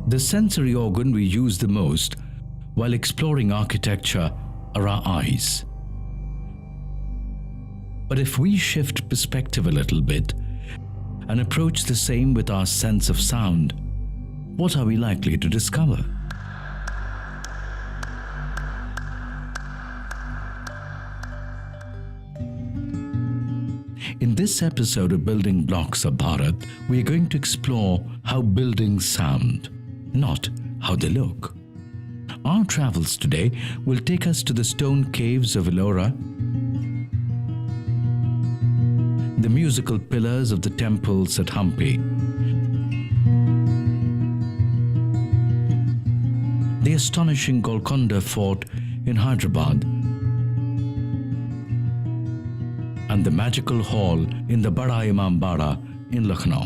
The sensory organ we use the most while exploring architecture are our eyes. But if we shift perspective a little bit and approach the same with our sense of sound, what are we likely to discover? In this episode of Building Blocks of Bharat, we are going to explore how buildings sound, not how they look. Our travels today will take us to the stone caves of Ellora, the musical pillars of the temples at Hampi, the astonishing Golconda Fort in Hyderabad, and the magical hall in the Bada Imambara in Lucknow.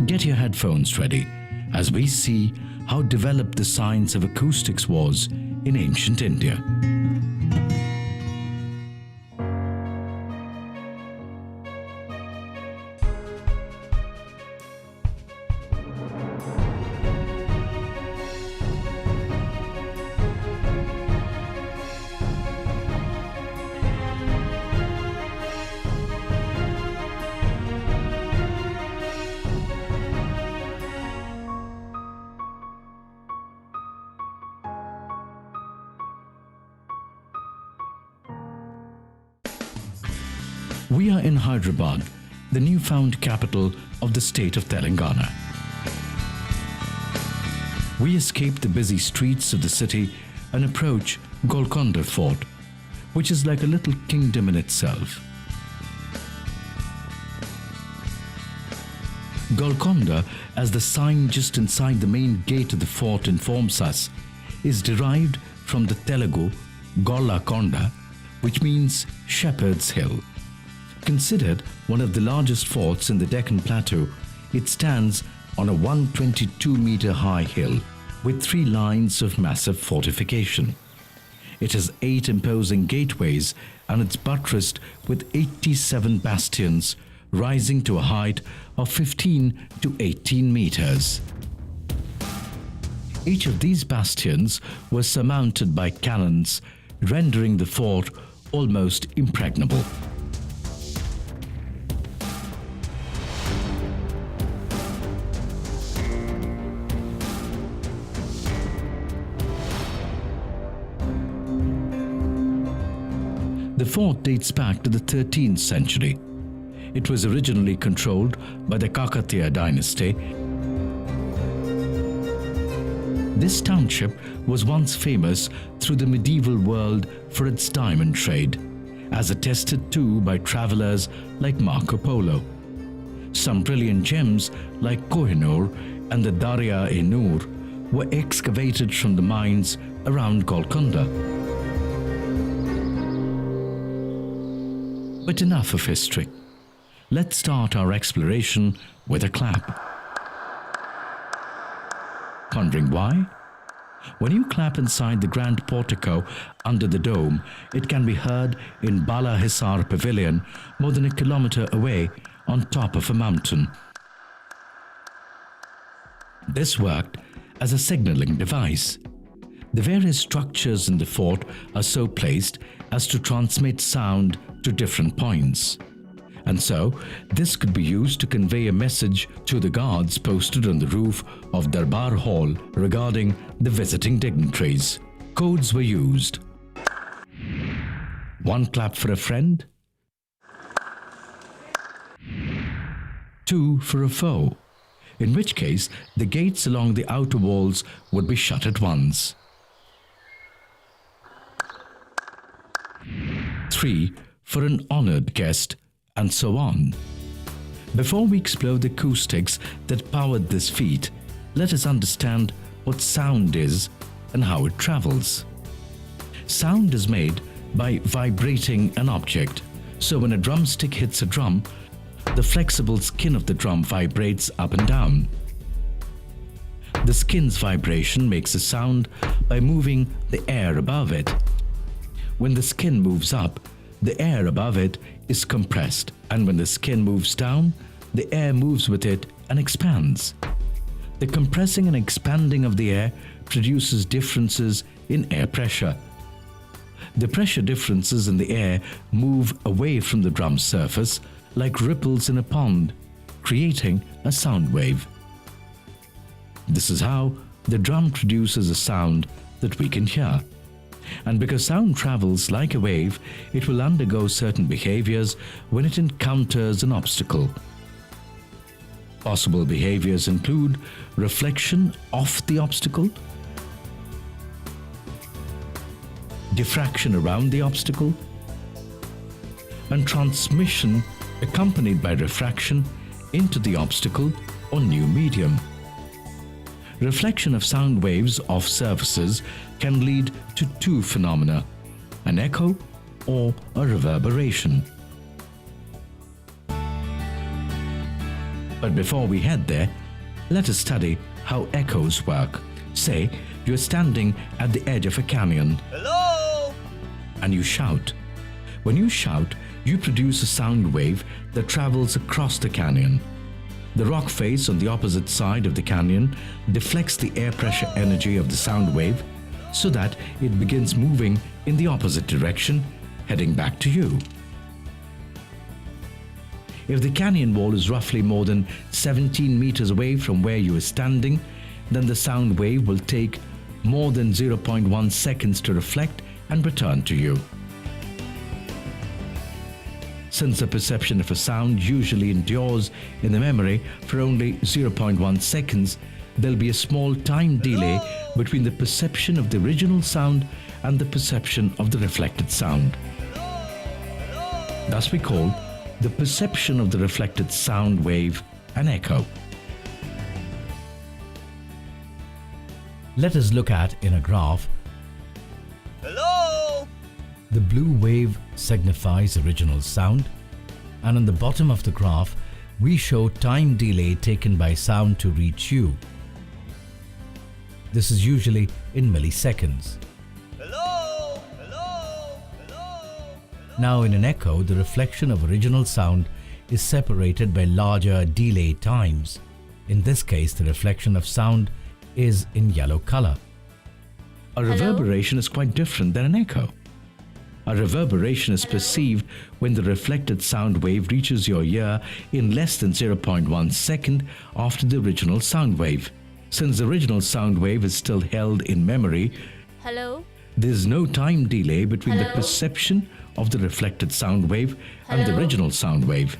Get your headphones ready as we see how developed the science of acoustics was in ancient India. We are in Hyderabad, the newfound capital of the state of Telangana. We escape the busy streets of the city and approach Golconda Fort, which is like a little kingdom in itself. Golconda, as the sign just inside the main gate of the fort informs us, is derived from the Telugu Golconda, which means Shepherd's Hill. Considered one of the largest forts in the Deccan Plateau, it stands on a 122-meter high hill with 3 lines of massive fortification. It has 8 imposing gateways and it's buttressed with 87 bastions rising to a height of 15 to 18 meters. Each of these bastions was surmounted by cannons, rendering the fort almost impregnable. The fort dates back to the 13th century. It was originally controlled by the Kakatiya dynasty. This township was once famous through the medieval world for its diamond trade, as attested to by travelers like Marco Polo. Some brilliant gems like Kohinoor and the Darya-e-Noor were excavated from the mines around Golconda. But enough of history. Let's start our exploration with a clap. Wondering why? When you clap inside the grand portico under the dome, it can be heard in Bala Hisar Pavilion more than a kilometer away on top of a mountain. This worked as a signaling device. The various structures in the fort are so placed as to transmit sound to different points. And so, this could be used to convey a message to the guards posted on the roof of Darbar Hall regarding the visiting dignitaries. Codes were used. 1 clap for a friend, 2 for a foe, in which case the gates along the outer walls would be shut at once. 3 for an honored guest, and so on. Before we explore the acoustics that powered this feat, let us understand what sound is and how it travels. Sound is made by vibrating an object. So when a drumstick hits a drum, the flexible skin of the drum vibrates up and down. The skin's vibration makes a sound by moving the air above it. When the skin moves up, the air above it is compressed, and when the skin moves down, the air moves with it and expands. The compressing and expanding of the air produces differences in air pressure. The pressure differences in the air move away from the drum's surface like ripples in a pond, creating a sound wave. This is how the drum produces a sound that we can hear. And because sound travels like a wave, it will undergo certain behaviors when it encounters an obstacle. Possible behaviors include reflection of the obstacle, diffraction around the obstacle, and transmission accompanied by refraction into the obstacle or new medium. Reflection of sound waves off surfaces can lead to two phenomena, an echo or a reverberation. But before we head there, let us study how echoes work. Say you're standing at the edge of a canyon. Hello? And you shout. When you shout, you produce a sound wave that travels across the canyon. The rock face on the opposite side of the canyon deflects the air pressure energy of the sound wave so that it begins moving in the opposite direction, heading back to you. If the canyon wall is roughly more than 17 meters away from where you are standing, then the sound wave will take more than 0.1 seconds to reflect and return to you. Since the perception of a sound usually endures in the memory for only 0.1 seconds, there'll be a small time delay between the perception of the original sound and the perception of the reflected sound. Thus we call the perception of the reflected sound wave an echo. Let us look at in a graph. Hello? The blue wave signifies original sound, and on the bottom of the graph we show time delay taken by sound to reach you. This is usually in milliseconds. Hello? Hello? Hello? Now in an echo, the reflection of original sound is separated by larger delay times. In this case, the reflection of sound is in yellow color. A reverberation is quite different than an echo. A reverberation is perceived when the reflected sound wave reaches your ear in less than 0.1 second after the original sound wave. Since the original sound wave is still held in memory, Hello? there is no time delay between the perception of the reflected sound wave and the original sound wave.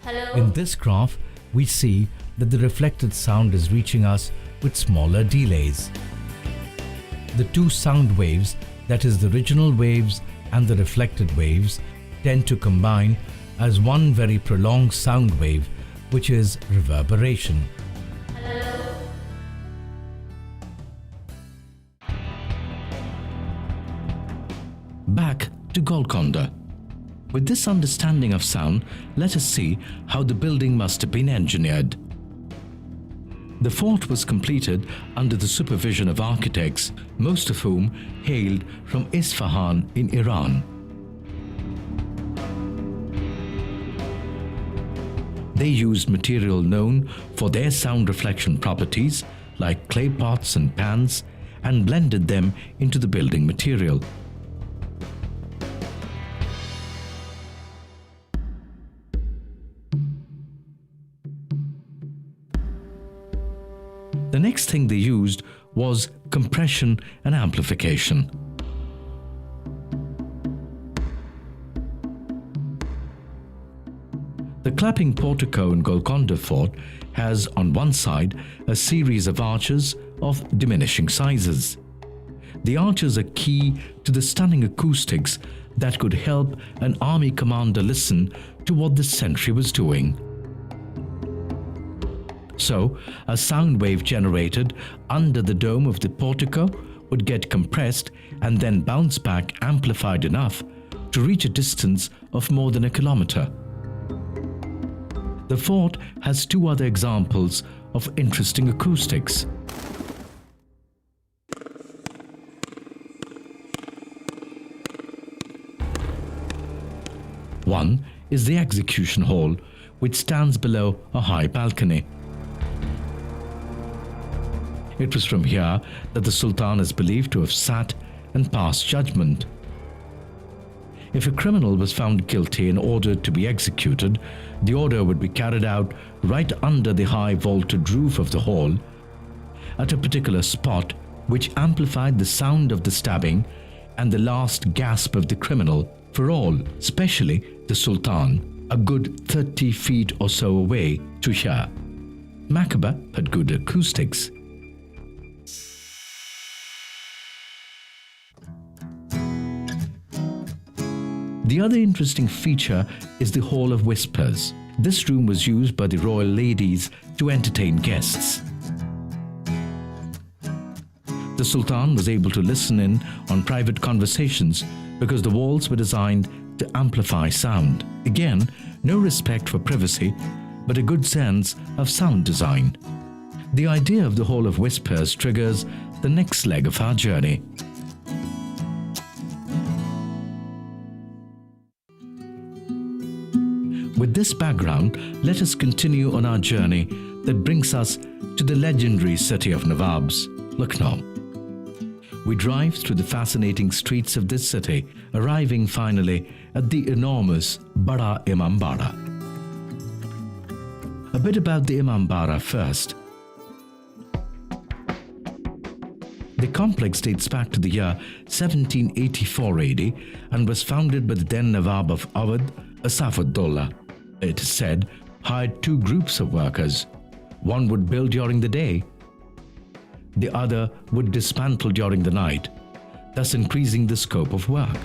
Hello? In this graph, we see that the reflected sound is reaching us with smaller delays. The two sound waves, that is the original waves and the reflected waves, tend to combine as one very prolonged sound wave, which is reverberation. Back to Golconda. With this understanding of sound, let us see how the building must have been engineered. The fort was completed under the supervision of architects, most of whom hailed from Isfahan in Iran. They used material known for their sound reflection properties, like clay pots and pans, and blended them into the building material. The next thing they used was compression and amplification. The clapping portico in Golconda Fort has on one side a series of arches of diminishing sizes. The arches are key to the stunning acoustics that could help an army commander listen to what the sentry was doing. So, a sound wave generated under the dome of the portico would get compressed and then bounce back amplified enough to reach a distance of more than a kilometer. The fort has two other examples of interesting acoustics. One is the execution hall, which stands below a high balcony. It was from here that the Sultan is believed to have sat and passed judgment. If a criminal was found guilty and ordered to be executed, the order would be carried out right under the high vaulted roof of the hall at a particular spot, which amplified the sound of the stabbing and the last gasp of the criminal for all, especially the Sultan, a good 30 feet or so away, to hear. Macabre had good acoustics. The other interesting feature is the Hall of Whispers. This room was used by the royal ladies to entertain guests. The Sultan was able to listen in on private conversations because the walls were designed to amplify sound. Again, no respect for privacy, but a good sense of sound design. The idea of the Hall of Whispers triggers the next leg of our journey. With this background, let us continue on our journey that brings us to the legendary city of Nawabs, Lucknow. We drive through the fascinating streets of this city, arriving finally at the enormous Bada Imambara. A bit about the Imambara first. The complex dates back to the year 1784 AD and was founded by the then Nawab of Awadh, Asaf-ud-Dawla. It is said, hired two groups of workers. One would build during the day, the other would dismantle during the night, thus increasing the scope of work.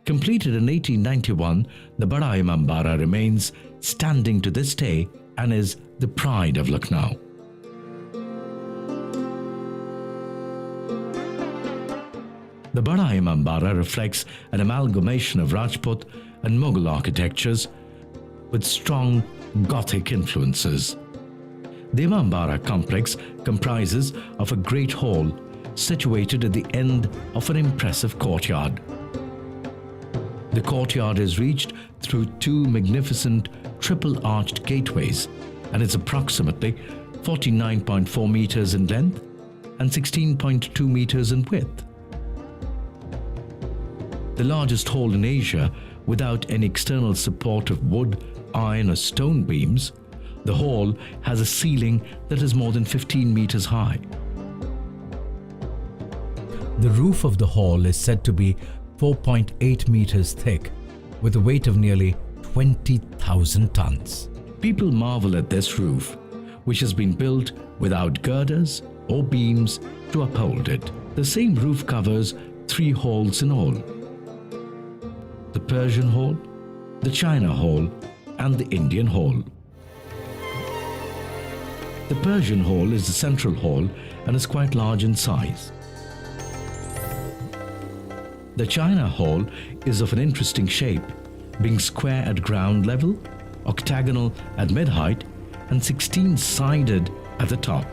Completed in 1891, the Bada Imambara remains standing to this day and is the pride of Lucknow. The Bada Imambara reflects an amalgamation of Rajput and Mughal architectures with strong Gothic influences. The Imambara complex comprises of a great hall situated at the end of an impressive courtyard. The courtyard is reached through two magnificent triple-arched gateways and is approximately 49.4 meters in length and 16.2 meters in width. The largest hall in Asia without any external support of wood, iron or stone beams, the hall has a ceiling that is more than 15 meters high. The roof of the hall is said to be 4.8 meters thick, with a weight of nearly 20,000 tons. People marvel at this roof, which has been built without girders or beams to uphold it. The same roof covers 3 halls in all: the Persian Hall, the China Hall, and the Indian Hall. The Persian Hall is the central hall and is quite large in size. The China Hall is of an interesting shape, being square at ground level, octagonal at mid-height, and 16-sided at the top.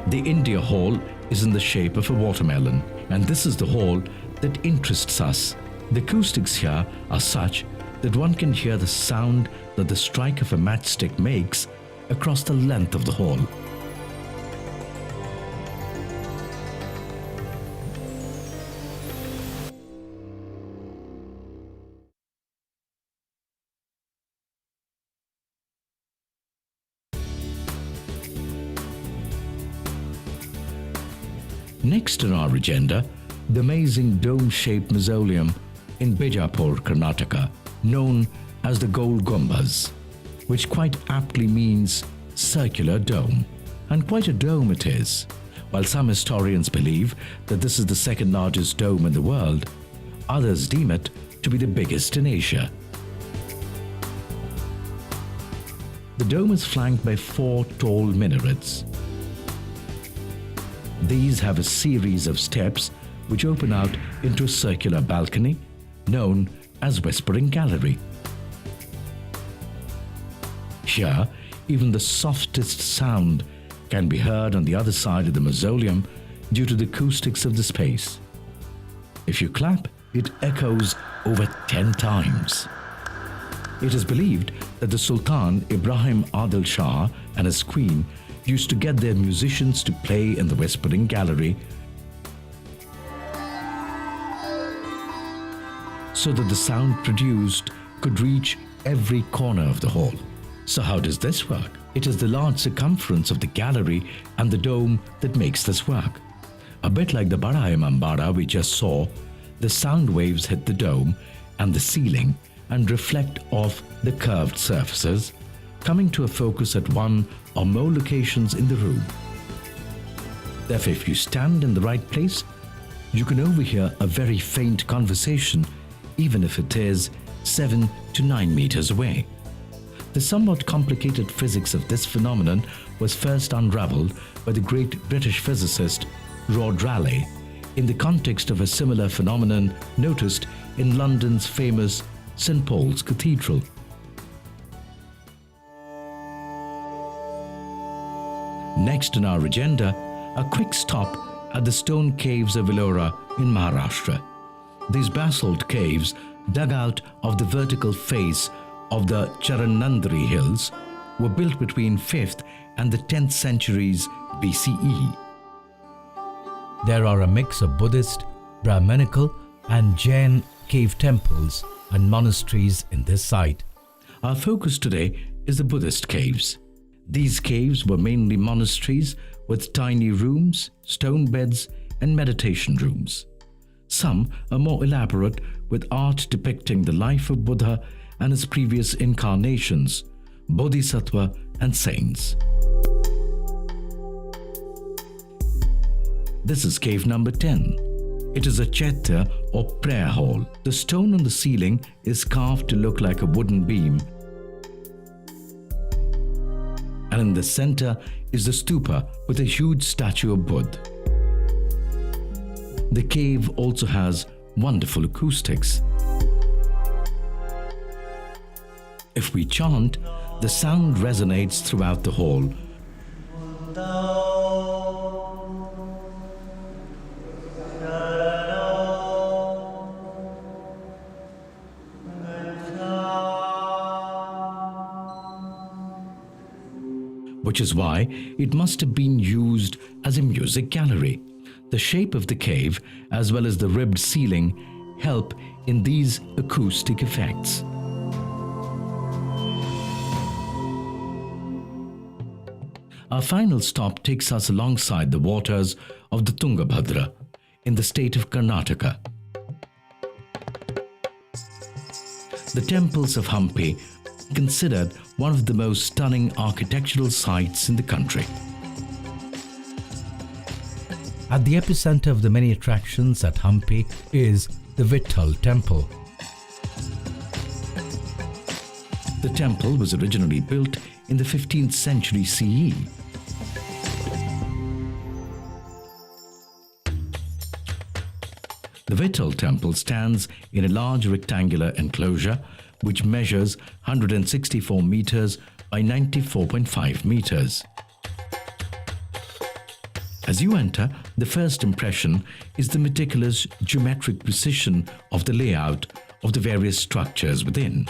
The India Hall is in the shape of a watermelon, and this is the hall that interests us. The acoustics here are such that one can hear the sound that the strike of a matchstick makes across the length of the hall. Next on our agenda, the amazing dome-shaped mausoleum in Bijapur, Karnataka, known as the Gol Gumbad, which quite aptly means circular dome. And quite a dome it is. While some historians believe that this is the second largest dome in the world, others deem it to be the biggest in Asia. The dome is flanked by 4 tall minarets. These have a series of steps which open out into a circular balcony known as Whispering Gallery. Here, even the softest sound can be heard on the other side of the mausoleum due to the acoustics of the space. If you clap, it echoes over 10 times. It is believed that the Sultan Ibrahim Adil Shah and his queen used to get their musicians to play in the Whispering Gallery so that the sound produced could reach every corner of the hall. So how does this work? It is the large circumference of the gallery and the dome that makes this work. A bit like the Bada Imambara we just saw, the sound waves hit the dome and the ceiling and reflect off the curved surfaces, coming to a focus at one or more locations in the room. Therefore, if you stand in the right place, you can overhear a very faint conversation, even if it is 7 to 9 meters away. The somewhat complicated physics of this phenomenon was first unraveled by the great British physicist Rod Raleigh in the context of a similar phenomenon noticed in London's famous St. Paul's Cathedral. Next on our agenda, a quick stop at the stone caves of Ellora in Maharashtra. These basalt caves, dug out of the vertical face of the Charanandri hills, were built between 5th and the 10th centuries BCE. There are a mix of Buddhist, Brahminical and Jain cave temples and monasteries in this site. Our focus today is the Buddhist caves. These caves were mainly monasteries with tiny rooms, stone beds and meditation rooms. Some are more elaborate with art depicting the life of Buddha and his previous incarnations, bodhisattva and saints. This is cave number 10. It is a chaitya or prayer hall. The stone on the ceiling is carved to look like a wooden beam, and in the center is the stupa with a huge statue of Buddha. The cave also has wonderful acoustics. If we chant, the sound resonates throughout the hall. Which is why it must have been used as a music gallery. The shape of the cave, as well as the ribbed ceiling, help in these acoustic effects. Our final stop takes us alongside the waters of the Tungabhadra in the state of Karnataka. The temples of Hampi are considered one of the most stunning architectural sites in the country. At the epicenter of the many attractions at Hampi is the Vithala temple. The temple was originally built in the 15th century CE. The Vithala temple stands in a large rectangular enclosure which measures 164 meters by 94.5 meters. As you enter, the first impression is the meticulous geometric precision of the layout of the various structures within.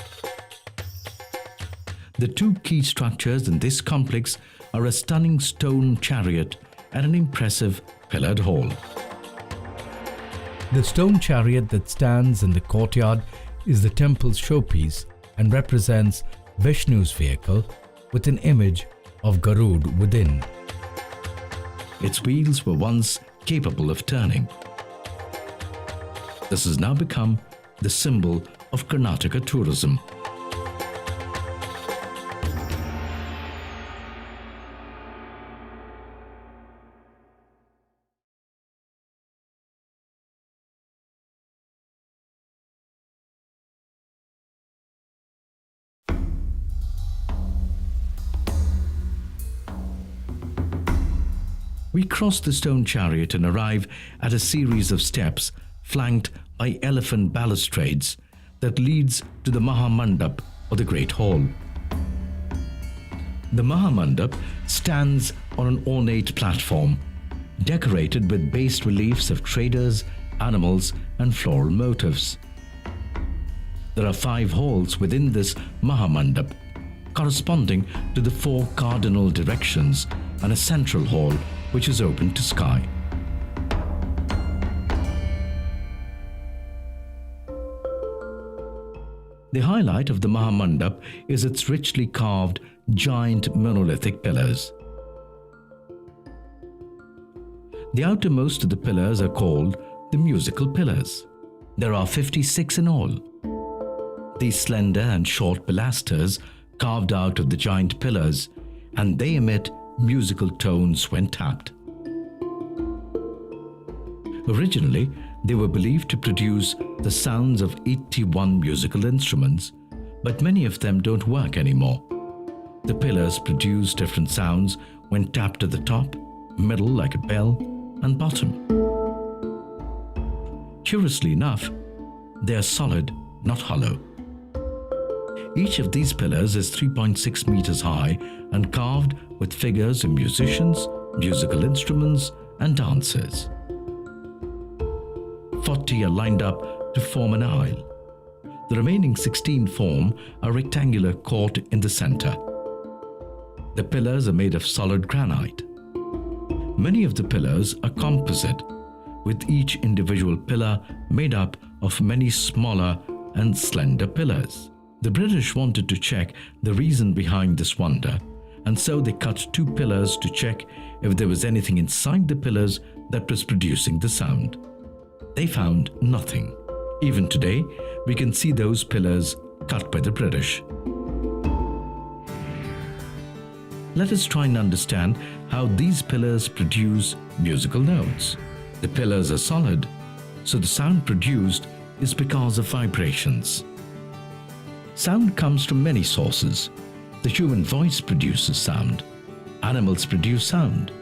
The two key structures in this complex are a stunning stone chariot and an impressive pillared hall. The stone chariot that stands in the courtyard is the temple's showpiece and represents Vishnu's vehicle with an image of Garud within. Its wheels were once capable of turning. This has now become the symbol of Karnataka tourism. We cross the stone chariot and arrive at a series of steps flanked by elephant balustrades that leads to the Mahamandap or the Great Hall. The Mahamandap stands on an ornate platform decorated with bas reliefs of traders animals, and floral motifs. There are 5 halls within this Mahamandap, corresponding to the 4 cardinal directions, and a central hall which is open to sky. The highlight of the Mahamandap is its richly carved giant monolithic pillars. The outermost of the pillars are called the musical pillars. There are 56 in all. These slender and short pilasters carved out of the giant pillars, and they emit musical tones when tapped. Originally, they were believed to produce the sounds of 81 musical instruments, but many of them don't work anymore. The pillars produce different sounds when tapped at the top, middle like a bell, and bottom. Curiously enough, they are solid, not hollow. Each of these pillars is 3.6 meters high and carved with figures of musicians, musical instruments, and dancers. 40 are lined up to form an aisle. The remaining 16 form a rectangular court in the center. The pillars are made of solid granite. Many of the pillars are composite, with each individual pillar made up of many smaller and slender pillars. The British wanted to check the reason behind this wonder, and so they cut 2 pillars to check if there was anything inside the pillars that was producing the sound. They found nothing. Even today, we can see those pillars cut by the British. Let us try and understand how these pillars produce musical notes. The pillars are solid, so the sound produced is because of vibrations. Sound comes from many sources. The human voice produces sound. Animals produce sound.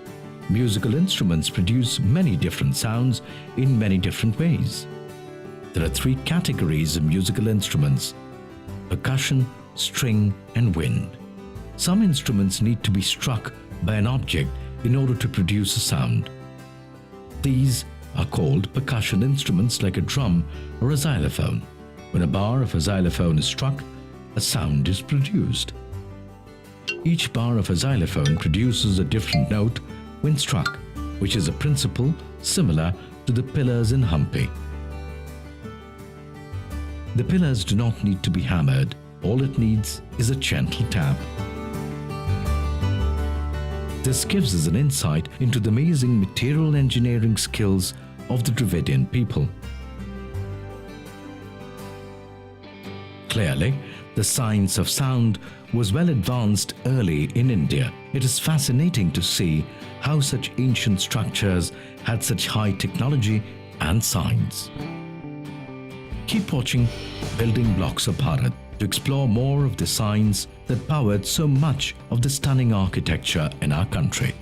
Musical instruments produce many different sounds in many different ways. There are 3 categories of musical instruments: percussion, string, and wind. Some instruments need to be struck by an object in order to produce a sound. These are called percussion instruments like a drum or a xylophone. When a bar of a xylophone is struck, a sound is produced. Each bar of a xylophone produces a different note when struck, which is a principle similar to the pillars in Hampi. The pillars do not need to be hammered. All it needs is a gentle tap. This gives us an insight into the amazing material engineering skills of the Dravidian people. Clearly, the science of sound was well advanced early in India. It is fascinating to see how such ancient structures had such high technology and science. Keep watching Building Blocks of Bharat to explore more of the science that powered so much of the stunning architecture in our country.